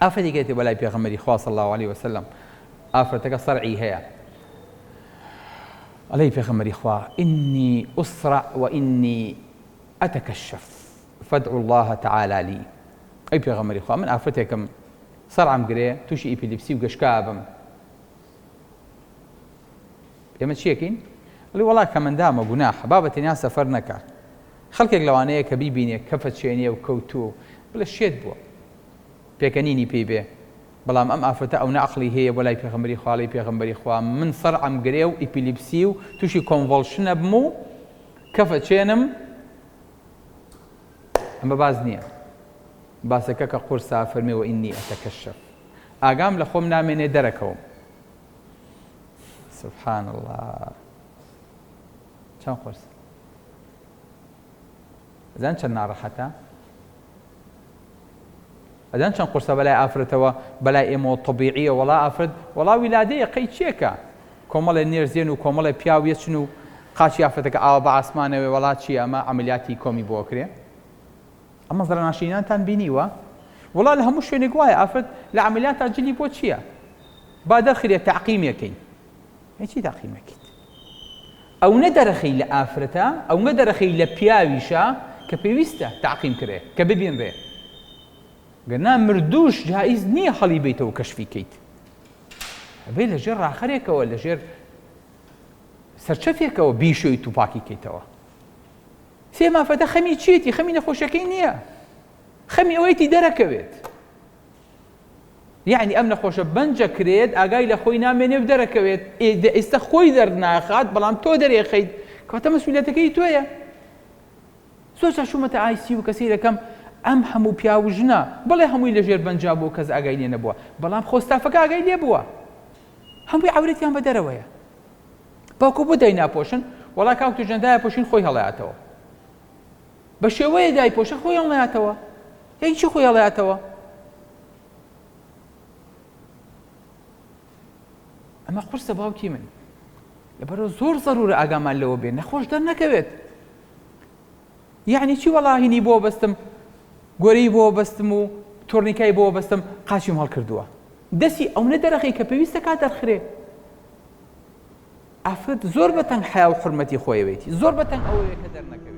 ئافرەتێکێتی بەلای پێغەمبەری خوا صلی الله عليه وسلم ئافرەتەکە سەرعی هەیە ئەڵێی پێغەمبەری خوا ئینی ئوسرع وئینی ئەتەکەشەف فادعوا الله تعالى لي ئەی پێغەمبەری خوا من ئافرەتێکم سەرعم گرێ تووشی ئیپیلیپسی و گەشکا بم ئێمە چیەکەین؟ ئەڵێ وەڵا کە مندامە گوناحە با بەتەنیا سەفەر نەکات خەڵکێک لەوانەیە کە بیبینێ کەفە چێنیە و کەوتووە بڵێ شێت بووە پێکەنینی پێی بێ بەڵام ئەم ئافرەتە ئەو نەعقلی هەیە بۆ لای پێغەمبەری خوا لەی پێغەمبەری خوا من سەرعم گرێ و ئیپیلیپسی و تووشی کۆنڤڵشنە بم و کەفە چێنم ئەمە باز نییە باسەکە کە قورسا فەرمێ وئینی ئەتەکەشەف ئاگام لە خۆم نامێنێ دەرەکەوم سبحان الله چەند قورس ئەزان چەند ناڕەحەتە ئەزان چەند قورسە بەلای ئافرەتەوە بەلای ئێمەوە طبیعیە وەڵا ئافرەت وەڵا ویلادەیە قەی چیەکە کۆمەڵێ نێرزێن و کۆمەڵێ پیاو یەچن و قاچی ئافرەتەکە ئاوا بە ئاسمانەوێ وەڵا چیە ئەمە عەمەلیاتی کۆمی بۆ کرێ ئەمە زەرەناشینانتان بینیوە وەڵا لە هەموو شوێنێک وایە ئافرەت لە عەمەلیات ئاجلی بۆ چییە با دەرخرێت تەعقیمێکەی هیچی تەعقیمەکەیت ئەو نەدەرەخەی لە ئافرەتە ئەو نەدەرەخەی لە پیاویشە کە پێویستە تەعقیم کرێ کە ببینرێ گەرنا مردووش جائز نییە هەڵی بیتەوە کەشفیکەیت ئەبێ لەژێر ڕاخەرێکەوە لەژێر سەرچەفێکەوە بیشۆیت و پاکیکەیتەوە سێ مافەتە خەمی چیەتی خەمی نەخۆشەکەی نییە خەمی ئەوەیەتی دەرەکەوێت یعنی ئەم نەخۆشە بەنجە کرێت ئاگای لە خۆی نامێنێ و دەرەکەوێت ئێستا خۆی دەرناخات بەڵام تۆ دەرێخەیت کەواتە مەسئولیەتەکەی تۆیە زۆر چاشومەتە ئایسی و کەسێرەکەم ئەم هەموو پیا و ژنە بەڵێ هەمووی لەژێر بەنجا بوو کەس ئاگای لێ نەبووە بەڵام خۆستافەکە ئاگای لێ بووە هەمووی عەورەتیان بە دەرەوەیە باوکو بۆ دای ناپۆشن وەڵا کاکتو ژەن دایەپۆشین خۆی هەڵەیاتەوە بە شێوەیە دایپۆشە خۆی هەڵەیاتەوە یەکی خۆی هەڵەیاتەوە ئەمە قورسە باوکی من لەبەرەوە زۆر زەرورە ئاگامان لەوە بێ نەخۆش دەرنەکەوێت یعنی چی وەڵا هینی بۆ بەستم گۆرەی بۆ بەستم و تۆرنیکای بۆ بەستم قاچیم هەڵکردووە دەستی ئەو نەدەرەخەی کە پێویستە کات دەرخرێ ئافرەت زۆر بەتەنگ حیا و حورمەتی خۆیەوێتی زۆر بەتەنگ ئەوەیە کە دەرنەکەوێت